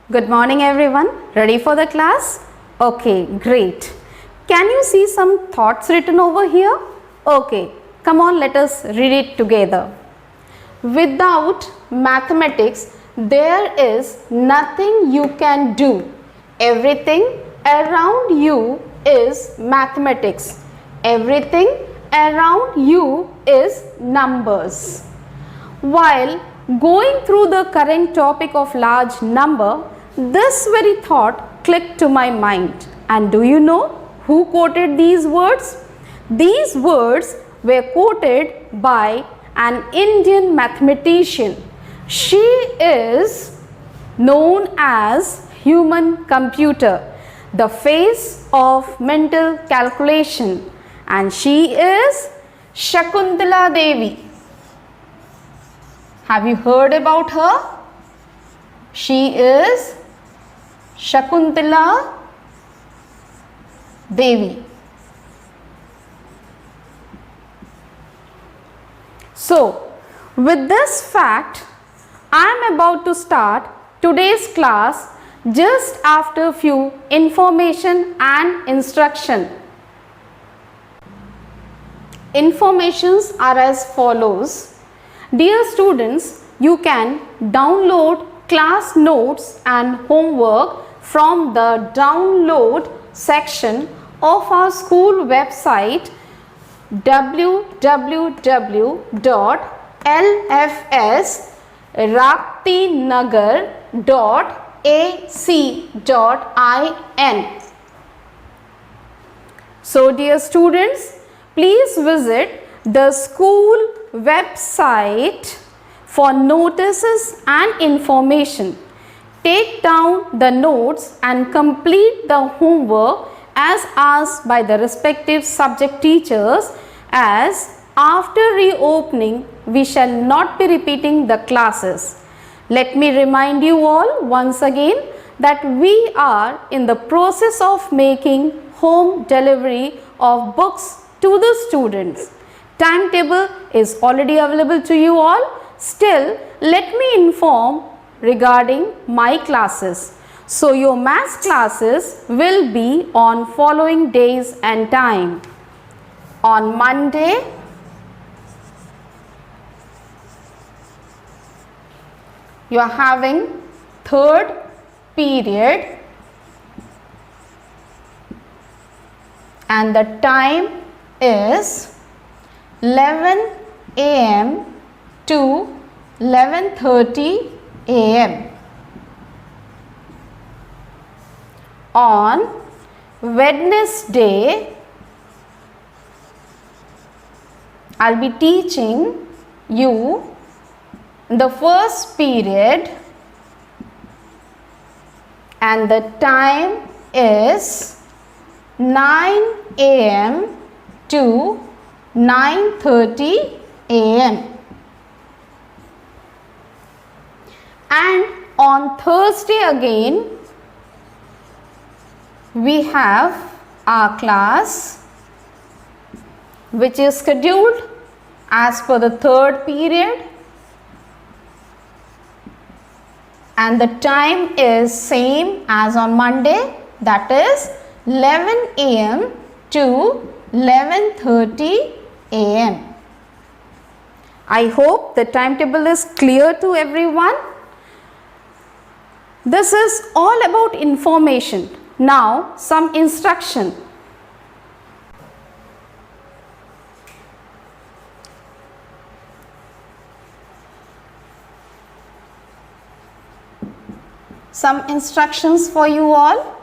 Good morning everyone. Ready for the class? Okay, great. Can you see some thoughts written over here? Okay, come on, let us read it together. Without mathematics, there is nothing you can do. Everything around you is mathematics. Everything around you is numbers. While going through the current topic of large number, this very thought clicked to my mind. And do you know who quoted these words? These words were quoted by an Indian mathematician. She is known as human computer, the face of mental calculation, and she is Shakuntala Devi. Have you heard about her? She is Shakuntala Devi. So, with this fact, I am about to start today's class just after few information and instruction. Informations are as follows. Dear students, you can download class notes and homework from the download section of our school website www.lfsraptinagar.ac.in. So dear students, please visit the school website for notices and information. Take down the notes and complete the homework as asked by the respective subject teachers, as after reopening we shall not be repeating the classes. Let me remind you all once again that we are in the process of making home delivery of books to the students. Timetable is already available to you all. Still, let me inform regarding my classes. So, your maths classes will be on following days and time. On Monday, you are having third period and the time is 11 a.m. to 11:30 a.m. On Wednesday, I will be teaching you the first period and the time is 9 a.m. to 9:30 a.m. And on Thursday again, we have our class which is scheduled as per the third period and the time is same as on Monday, that is 11 a.m. to 11:30 a.m. I hope the timetable is clear to everyone. This is all about information. Now some instruction. Some instructions for you all.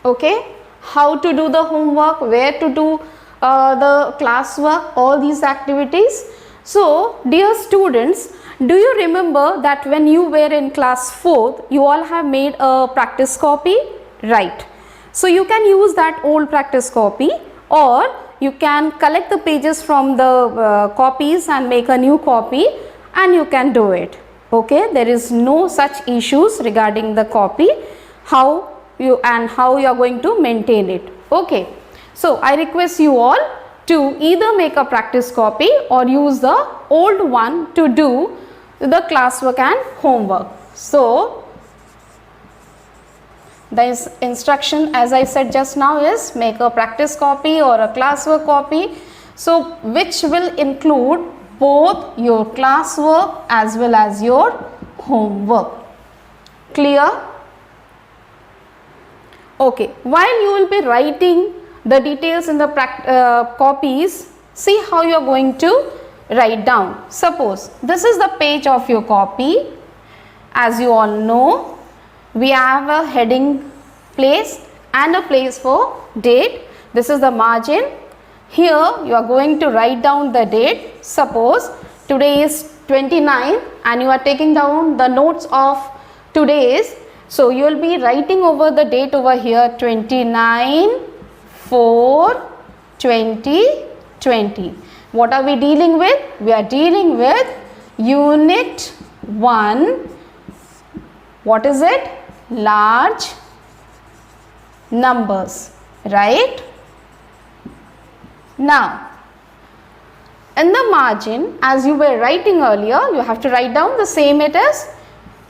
Okay, how to do the homework, where to do the classwork, all these activities. So dear students, do you remember that when you were in class 4th, you all have made a practice copy, right? So you can use that old practice copy, or you can collect the pages from the copies and make a new copy, and you can do it. Okay, there is no such issues regarding the copy, how you are going to maintain it. Okay, so I request you all to either make a practice copy or use the old one to do the classwork and homework. So The instruction, as I said just now, is make a practice copy or a classwork copy. So which will include both your classwork as well as your homework. Clear? Okay, while you will be writing the details in the copies, see how you are going to write down. Suppose this is the page of your copy. As you all know, we have a heading place and a place for date. This is the margin. Here you are going to write down the date. Suppose today is 29 and you are taking down the notes of today's. So you will be writing over the date over here 29/4/2020. What are we dealing with? We are dealing with unit 1. What is it? Large numbers, right? Now, in the margin, as you were writing earlier, you have to write down the same it is.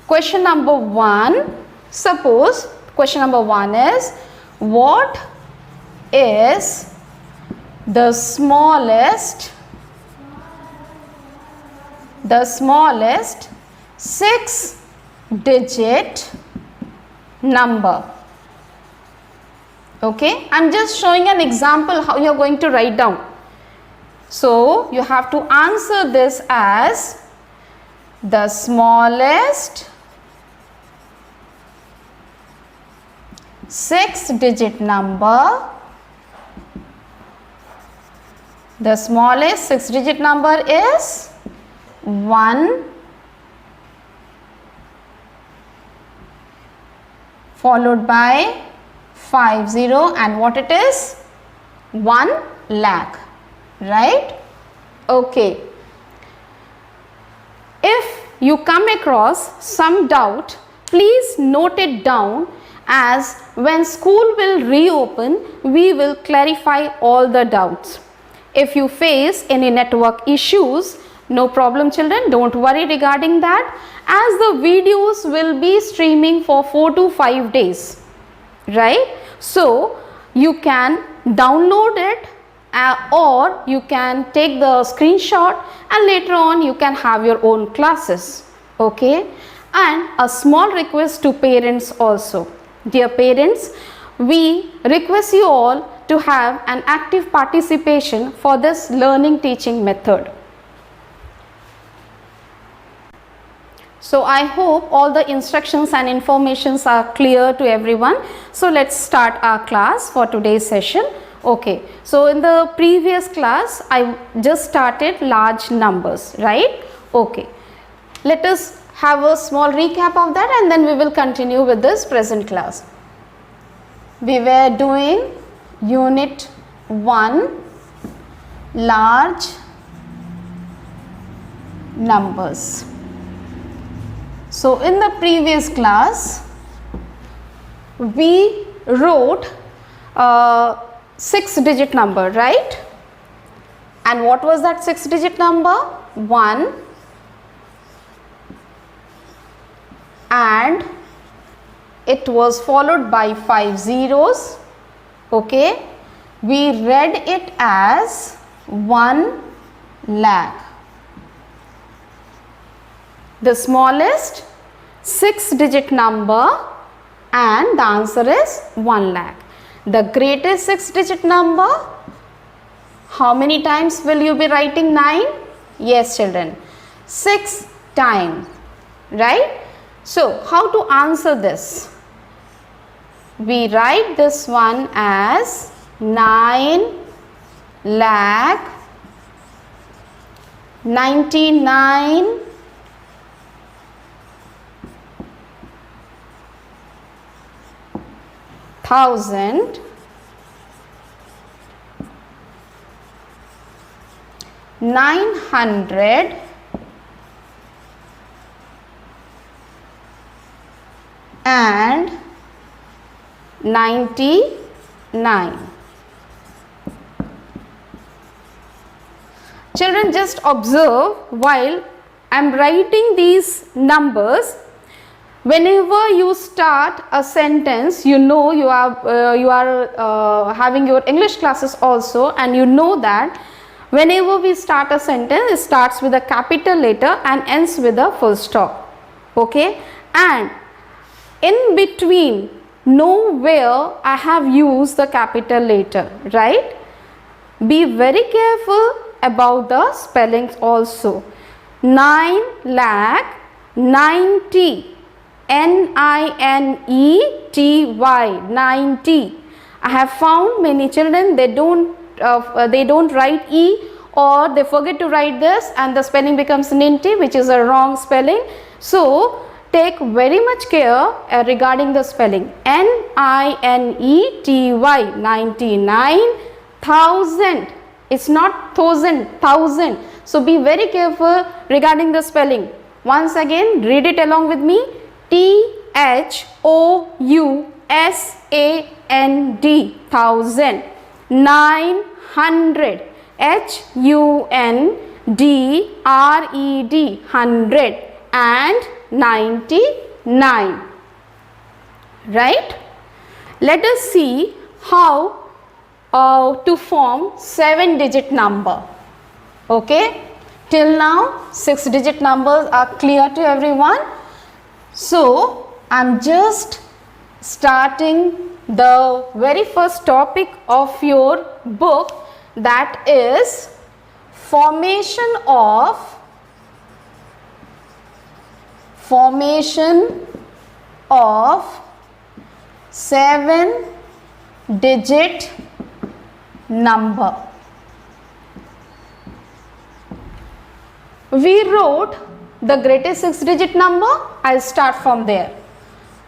Question number 1. Suppose question number 1 is, what is the smallest 6-digit number? Okay, I am just showing an example how you are going to write down. So you have to answer this as the smallest 6-digit number. The smallest 6-digit number is 1 followed by 50, and what it is? 1 lakh, right? Okay. If you come across some doubt, please note it down, as when school will reopen, we will clarify all the doubts. If you face any network issues, no problem children, don't worry regarding that, as the videos will be streaming for 4 to 5 days, right? So you can download it or you can take the screenshot and later on you can have your own classes, okay? And a small request to parents also. Dear parents, we request you all to have an active participation for this learning teaching method. So I hope all the instructions and informations are clear to everyone. So let's start our class for today's session. Okay, so in the previous class I just started large numbers, right? Okay, let us have a small recap of that and then we will continue with this present class. We were doing unit 1, large numbers. So in the previous class we wrote 6-digit number, right? And what was that 6-digit number? 1, and it was followed by 5 zeros. Okay, we read it as 1 lakh. The smallest 6-digit number, and the answer is 1 lakh. The greatest 6-digit number, how many times will you be writing 9? Yes children, 6 times, right? So how to answer this? We write this one as 9 lakh 99 thousand 900 and 99. Children, just observe while I am writing these numbers, Whenever you start a sentence, you know you are having your English classes also, and you know that whenever we start a sentence, it starts with a capital letter and ends with a full stop. Okay, and in between nowhere I have used the capital letter, right? Be very careful about the spellings also. 9 lakh 90, NINETY, 90. I have found many children, they don't write E, or they forget to write this and the spelling becomes ninety, which is a wrong spelling. So take very much care regarding the spelling. NINETY, 99,000. It's not thousand, thousand. So be very careful regarding the spelling. Once again, read it along with me. THOUSAND, thousand. 900, HUNDRED, hundred. And 99. Right? Let us see how to form 7-digit number. Okay, till now 6-digit numbers are clear to everyone. So I am just starting the very first topic of your book, that is formation of 7-digit number. We wrote the greatest 6-digit number. I'll start from there.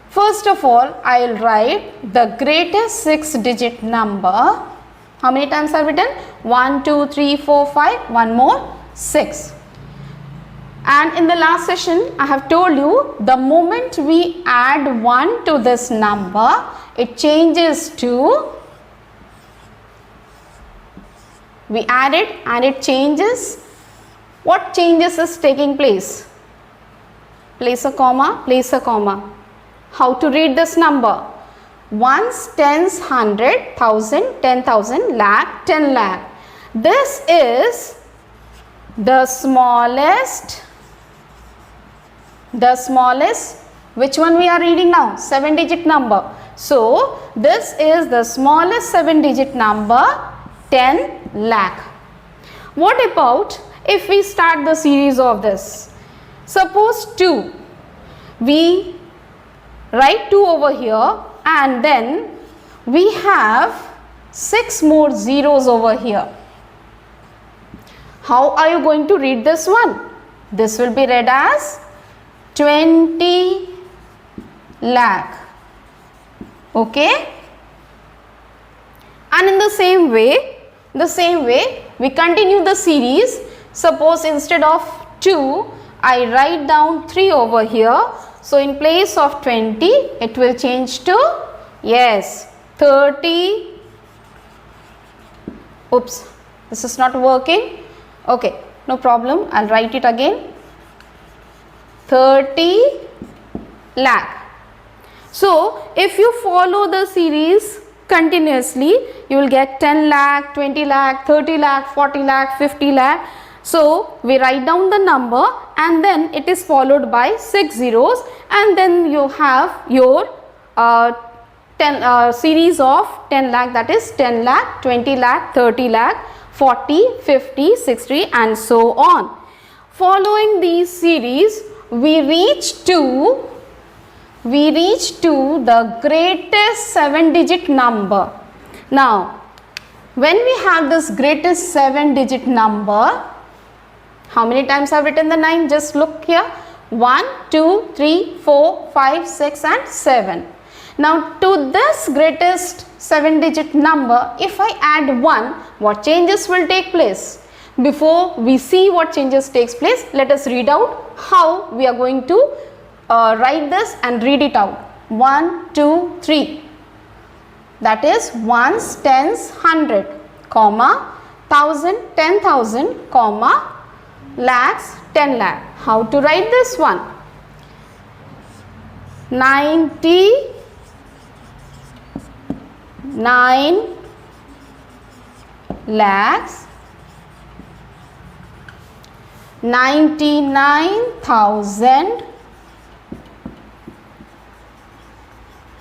First of all, I'll write the greatest 6-digit number. How many times I've written? 1, 2, 3, 4, 5, one more, 6. And in the last session, I have told you the moment we add 1 to this number, it changes to, we add it and it changes. What changes is taking place? Place a comma, place a comma. How to read this number? Ones, tens, 100, 1,000, 10,000, lakh, 10 lakh. This is the smallest, which one we are reading now? 7-digit number. So this is the smallest 7-digit number, 10 lakh. What about if we start the series of this? Suppose 2. We write 2 over here and then we have 6 more zeros over here. How are you going to read this one? This will be read as 20 lakh. Okay? And in the same way we continue the series. Suppose instead of 2, I write down 3 over here. So in place of 20, it will change to, yes, 30. Oops, this is not working. Okay, no problem. I'll write it again. 30 lakh. So if you follow the series continuously, you will get 10 lakh, 20 lakh, 30 lakh, 40 lakh, 50 lakh. So we write down the number and then it is followed by 6 zeros, and then you have your series of 10 lakh, that is 10 lakh, 20 lakh, 30 lakh, 40, 50, 60 and so on. Following these series, we reach to the greatest 7-digit number. Now, when we have this greatest 7-digit number, how many times I have written the 9? Just look here. 1, 2, 3, 4, 5, 6 and 7. Now, to this greatest 7-digit number, if I add 1, what changes will take place? Before we see what changes takes place, let us read out how we are going to write this and read it out. 1, 2, 3. That is ones, tens, 100, comma, 1,000, 10,000, comma, lakhs, 10 lakh. How to write this one? 99 lakhs 99,000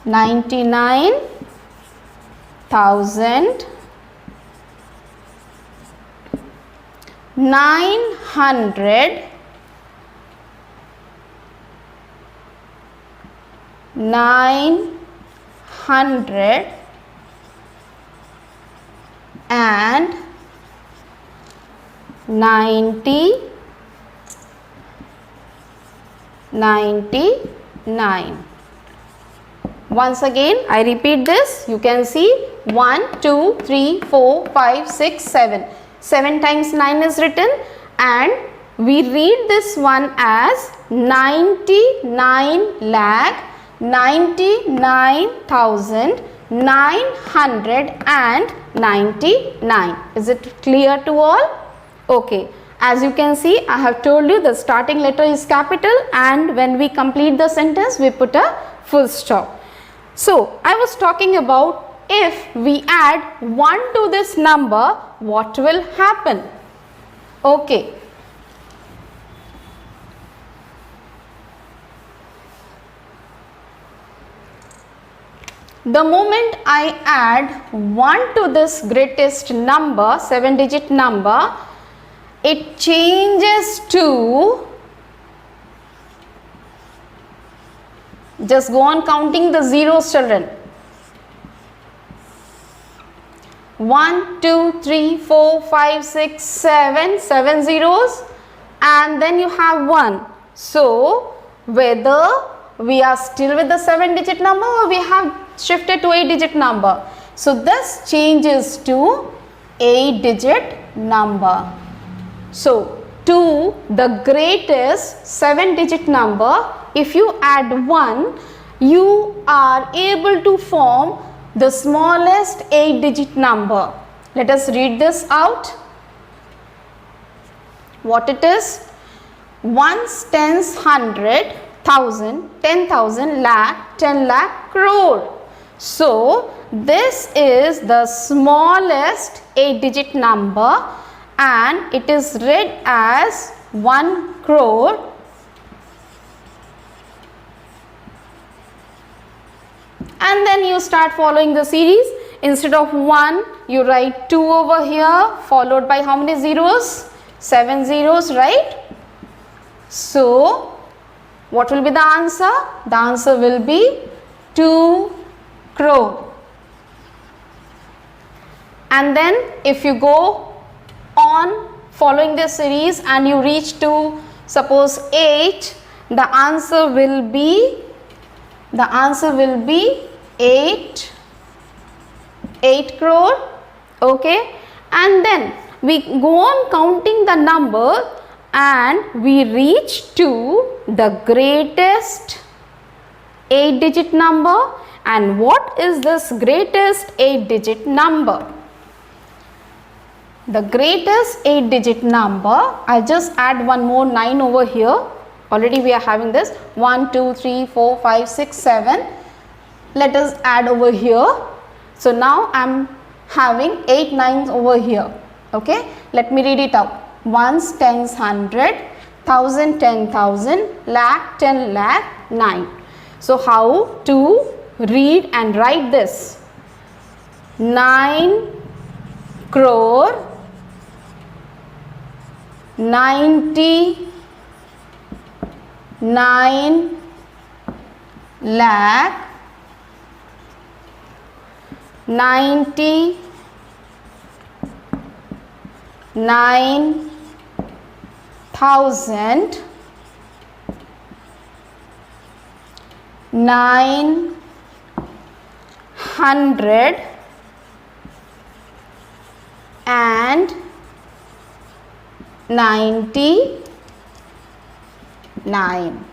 99,900 and 99. Once again I repeat this. You can see 1 2 3 4 5 6 7. 7 times 9 is written, and we read this one as 99 lakh 99,999. Is it clear to all? Okay. As you can see, I have told you the starting letter is capital, and when we complete the sentence we put a full stop. So I was talking about if we add 1 to this number, what will happen? Okay. The moment I add 1 to this greatest number, 7-digit number, it changes to, just go on counting the zeros, children. 1 2 3 4 5 6 7, 7 zeros, and then you have 1. So whether we are still with the 7-digit number or we have shifted to 8-digit number. So this changes to 8-digit number. So to the greatest 7-digit number, if you add 1, you are able to form the smallest 8-digit number. Let us read this out. What it is? Ones, tens, hundred, thousand, 10,000, lakh, 10 lakh, crore. So this is the smallest 8-digit number, and it is read as 1 crore. And then you start following the series. Instead of 1, you write 2 over here, followed by how many zeros? 7 zeros, right? So what will be the answer? The answer will be 2 crore. And then if you go on following this series and you reach to suppose 8, the answer will be 8 crore. Okay, and then we go on counting the number and we reach to the greatest 8-digit number. And what is this greatest 8-digit number? The greatest 8-digit number, I just add one more 9 over here. Already we are having this 1 2 3 4 5 6 7. Let us add over here. So now I am having 8 9s over here. Okay, let me read it out. Ones, tens, hundred, thousand, 10,000, lakh, 10 lakh, 9. So how to read and write this? 9 crore 99 lakh 99,900 and 99.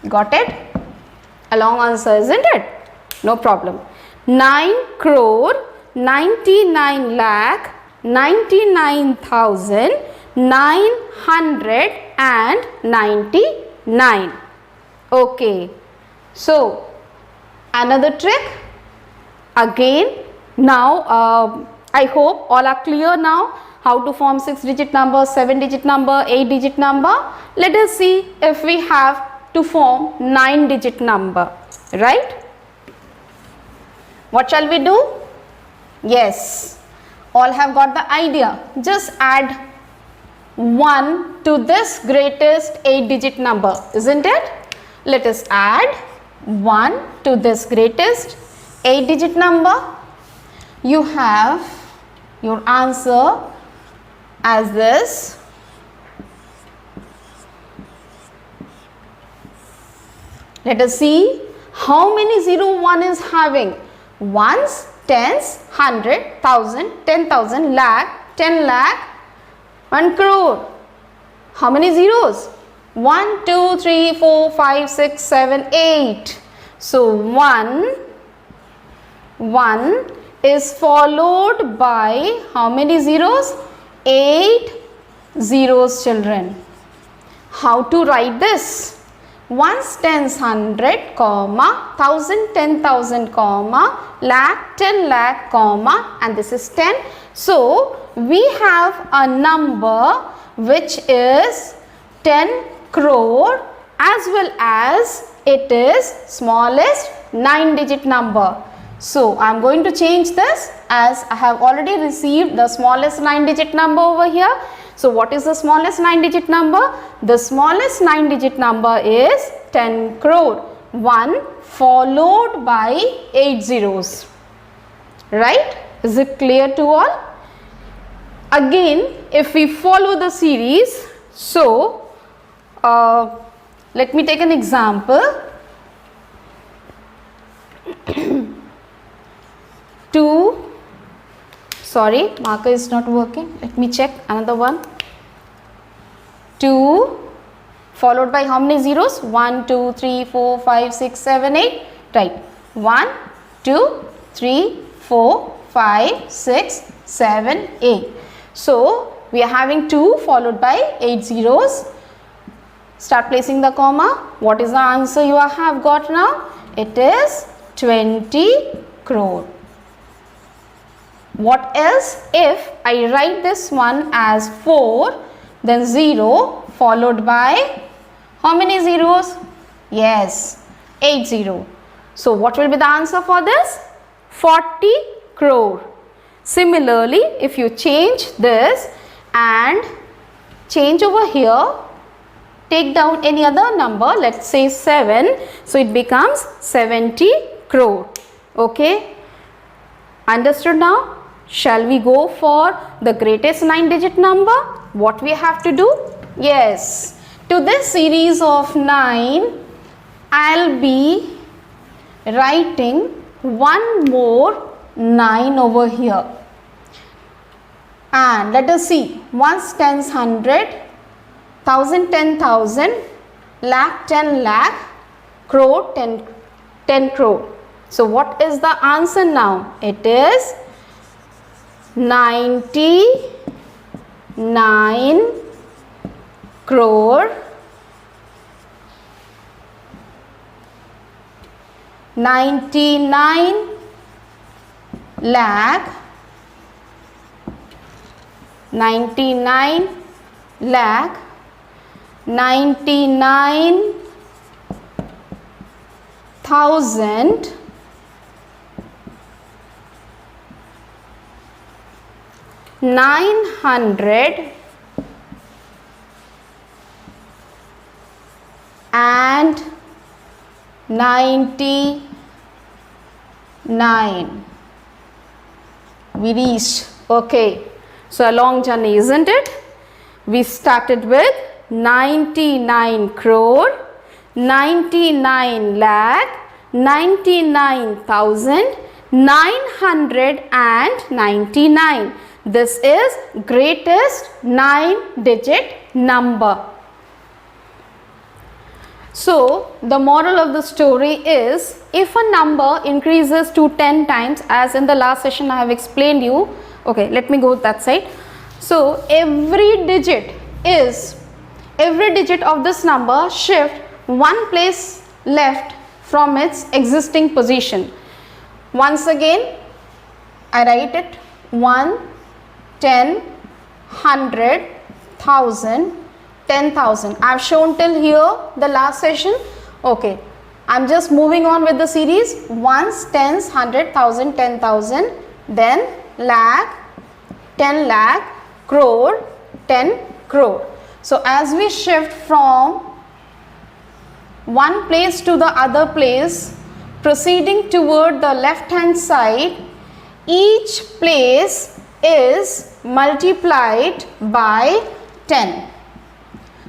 Got it? A long answer, isn't it? No problem. 9 crore 99 lakh 99,999. Okay. So another trick again. Now I hope all are clear now how to form 6-digit number, 7-digit number, 8-digit number. Let us see if we have to form 9-digit number, right? What shall we do? Yes, all have got the idea. Just add 1 to this greatest 8-digit number, isn't it? Let us add 1 to this greatest 8-digit number. You have your answer as this. Let us see how many 0 1 is having. Ones, tens, 100, 1000, 10,000, lakh, 10 lakh, 1 crore. How many zeros? 1, 2, 3, 4, 5, 6, 7, 8. So 1 is followed by how many zeros? 8 zeros, children. How to write this? Ones, tens, 100, comma, 1000, 10,000, comma, lakh, 10 lakh, comma, and this is 10. So we have a number which is 10 crore as well as it is smallest 9-digit number. So I am going to change this as I have already received the smallest 9-digit number over here. So what is the smallest 9-digit number? The smallest 9-digit number is 10 crore. 1 followed by 8 zeros. Right? Is it clear to all? Again, if we follow the series, so let me take an example. 2, sorry, marker is not working. Let me check another one. 2 followed by how many zeros? 1, 2, 3, 4, 5, 6, 7, 8. Right. 1, 2, 3, 4, 5, 6, 7, 8. So we are having 2 followed by 8 zeros. Start placing the comma. What is the answer you have got now? It is 20 crore. What else? If I write this one as 4, then 0 followed by how many zeros? Yes, 8 0. So what will be the answer for this? 40 crore. Similarly, if you change this and change over here, take down any other number, let's say 7, so it becomes 70 crore. Okay, understood now? Shall we go for the greatest 9-digit number? What we have to do? Yes, to this series of 9, I'll be writing one more 9 over here. And let us see, ones, tens, 100, 1000, 10,000, lakh, 10 lakh, crore, 10 crore. So what is the answer now? It is 99 crore 99 lakh 99 lakh 99,000 900 and 99. We reached. Okay, so a long journey, isn't it? We started with 99 crore 99 lakh 99,999. This is greatest 9-digit number. So the moral of the story is, if a number increases to 10 times, as in the last session I have explained you, okay, let me go that side. So every digit of this number shift one place left from its existing position. Once again, I write it 1, 10, 100, 1000, 10,000. I have shown till here the last session. Okay, I am just moving on with the series. Ones, tens, 100, 1000, 10,000, then lakh, 10 lakh, crore, 10 crore. So as we shift from one place to the other place, proceeding toward the left hand side, each place is multiplied by 10.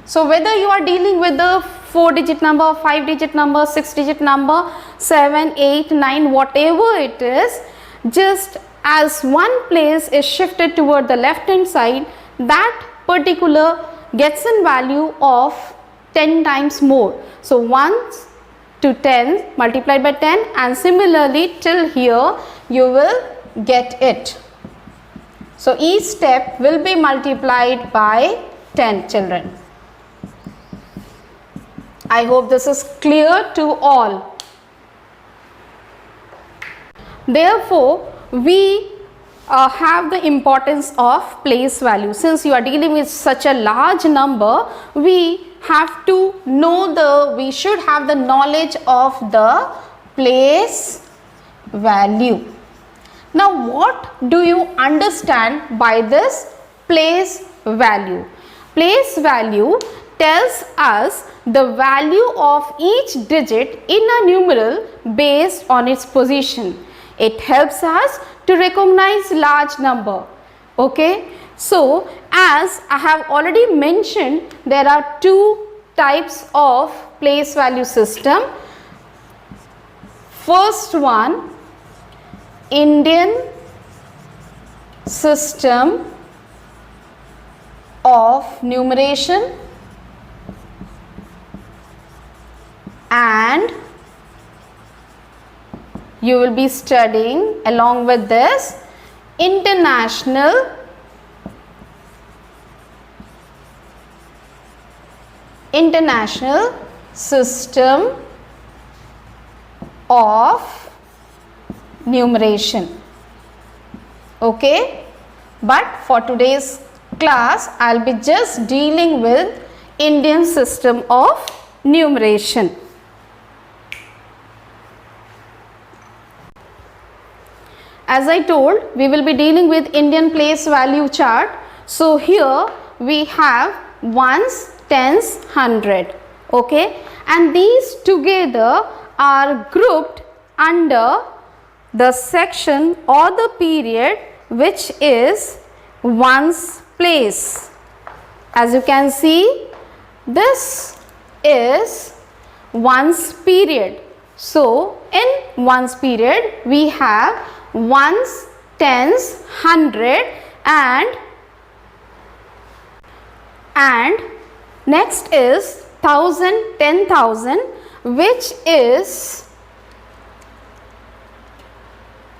So whether you are dealing with the 4-digit number, 5-digit number, 6-digit number, 7, 8, 9, whatever it is, just as one place is shifted toward the left hand side, that particular gets in value of 10 times more. So 1 to 10 multiplied by 10, and similarly till here you will get it. So each step will be multiplied by 10, children. I hope this is clear to all. Therefore, we have the importance of place value. Since you are dealing with such a large number, we should have the knowledge of the place value. Now, what do you understand by this place value? Place value tells us the value of each digit in a numeral based on its position. It helps us to recognize large number. Okay, so as I have already mentioned, there are two types of place value system. First one, Indian system of numeration, and you will be studying along with this international system of numeration. Okay, but for today's class I'll be just dealing with Indian system of numeration. As I told, we will be dealing with Indian place value chart. So here we have ones, tens, 100. Okay, and these together are grouped under the section or the period which is ones place. As you can see, this is ones period. So in ones period we have ones, tens, 100, and next is 1000, 10,000, which is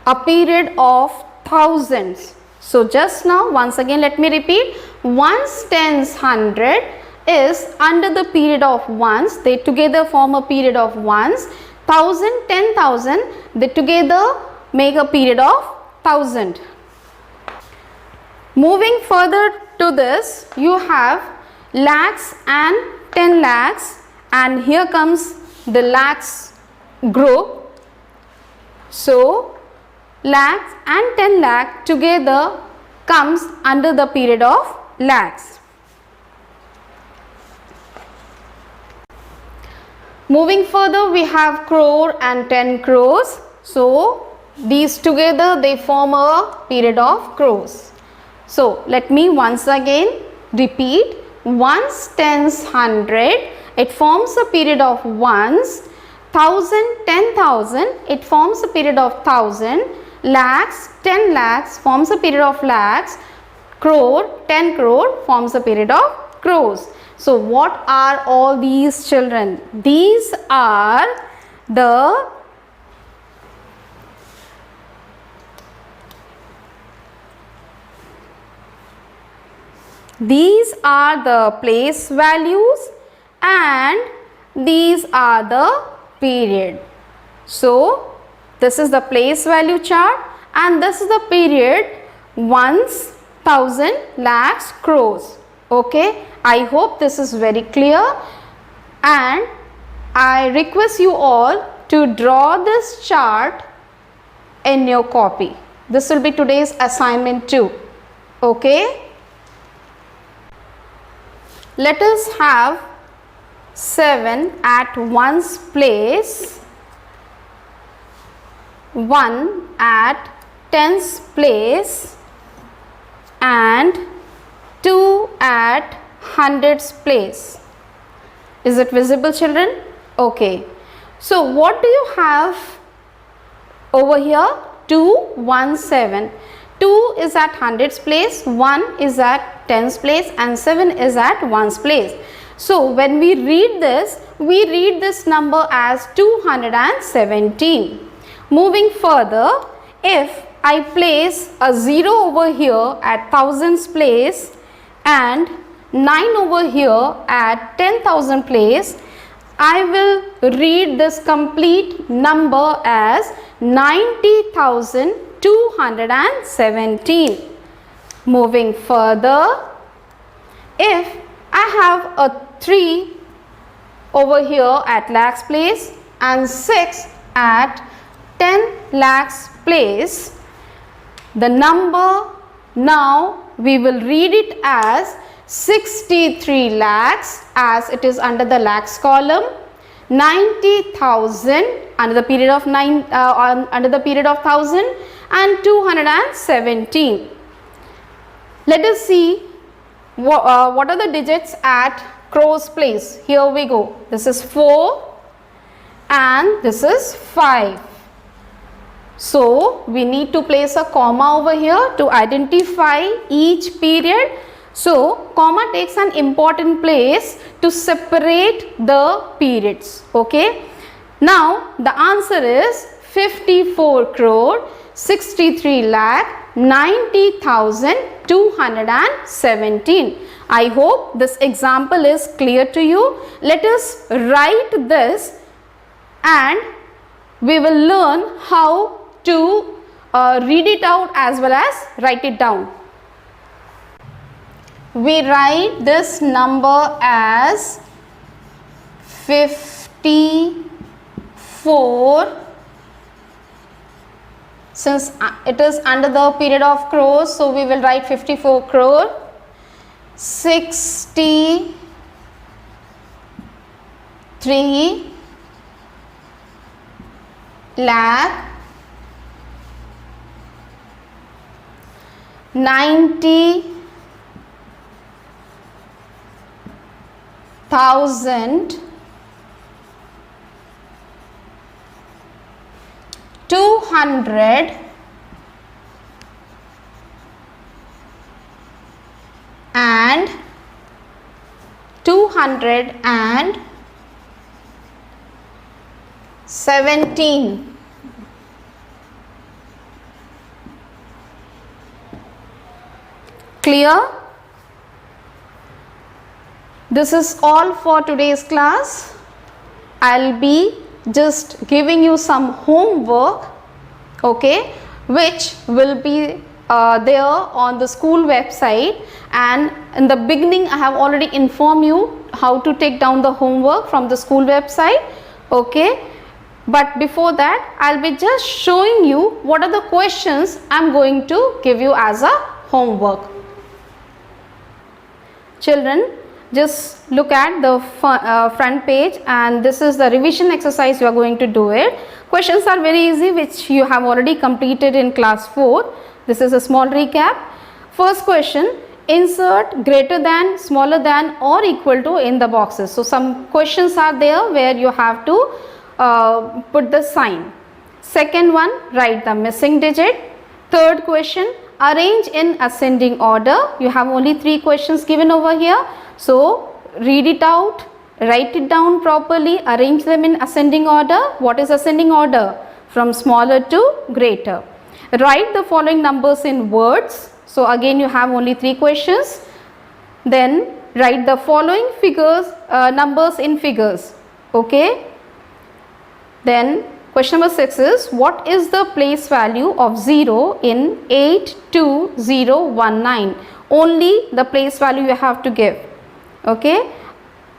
a period of thousands. So just now, once again let me repeat, ones, tens, 100 is under the period of ones. They together form a period of ones. 1000, 10,000, they together make a period of 1000. Moving further to this, you have lakhs and 10 lakhs, and here comes the lakhs group. So lakhs and 10 lakh together comes under the period of lakhs. Moving further, we have crore and 10 crores. So these together they form a period of crores. So let me once again repeat, ones, tens, 100, it forms a period of ones. 1000, 10,000, it forms a period of 1000. Lakhs, 10 lakhs forms a period of lakhs. Crore, 10 crore forms a period of crores. So what are all these, children? These are the place values, and these are the period. So this is the place value chart and this is the period ones, thousand, lakhs, crores. Okay, I hope this is very clear, and I request you all to draw this chart in your copy. This will be today's assignment too. Okay, let us have 7 at 1's place, 1 at 10's place and 2 at 100's place. Is it visible, children? Okay. So what do you have over here? 2, 1, 7. 2 is at 100's place, 1 is at 10's place and 7 is at 1's place. So when we read this number as 217. Moving further, if I place a 0 over here at 1000's place and 9 over here at 10,000 place, I will read this complete number as 90,217. Moving further, if I have a 3 over here at lakhs place and 6 at 10 lakhs place, the number now we will read it as 63 lakhs as it is under the lakhs column, 90,000 under the period of 1000 and 217. Let us see what are the digits at crores place. Here we go. This is 4 and this is 5. So we need to place a comma over here to identify each period. So comma takes an important place to separate the periods. Okay. Now the answer is 54 crore 63 lakh 90,217. I hope this example is clear to you. Let us write this and we will learn how to read it out as well as write it down. We write this number as 54. Since it is under the period of crores, so we will write 54 crore 63 lakh 90,217 and 217. Clear? This is all for today's class. I'll be just giving you some homework, okay, which will be there on the school website, and in the beginning I have already informed you how to take down the homework from the school website, okay, but before that I'll be just showing you what are the questions I'm going to give you as a homework. Children, just look at the front page, and this is the revision exercise you are going to do it. Questions are very easy, which you have already completed in class 4. This is a small recap. First question, insert greater than, smaller than or equal to in the boxes. So some questions are there where you have to put the sign. Second one, write the missing digit. Third question, arrange in ascending order. You have only 3 questions given over here. So read it out, write it down properly, arrange them in ascending order. What is ascending order? From smaller to greater. Write the following numbers in words. So again you have only 3 questions. Then write the following figures, numbers in figures. Okay. Then question number 6 is, what is the place value of 0 in 82019? Only the place value you have to give. Okay.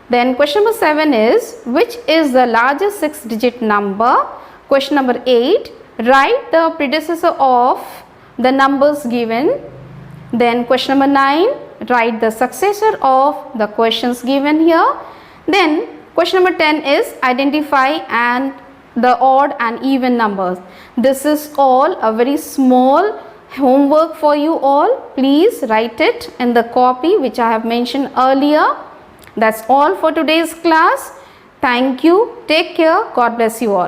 Then question number 7 is, which is the largest 6-digit number? Question number 8, write the predecessor of the numbers given. Then question number 9, write the successor of the questions given here. Then question number 10 is, identify and the odd and even numbers. This is all a very small homework for you all. Please write it in the copy which I have mentioned earlier. That's all for today's class. Thank you. Take care. God bless you all.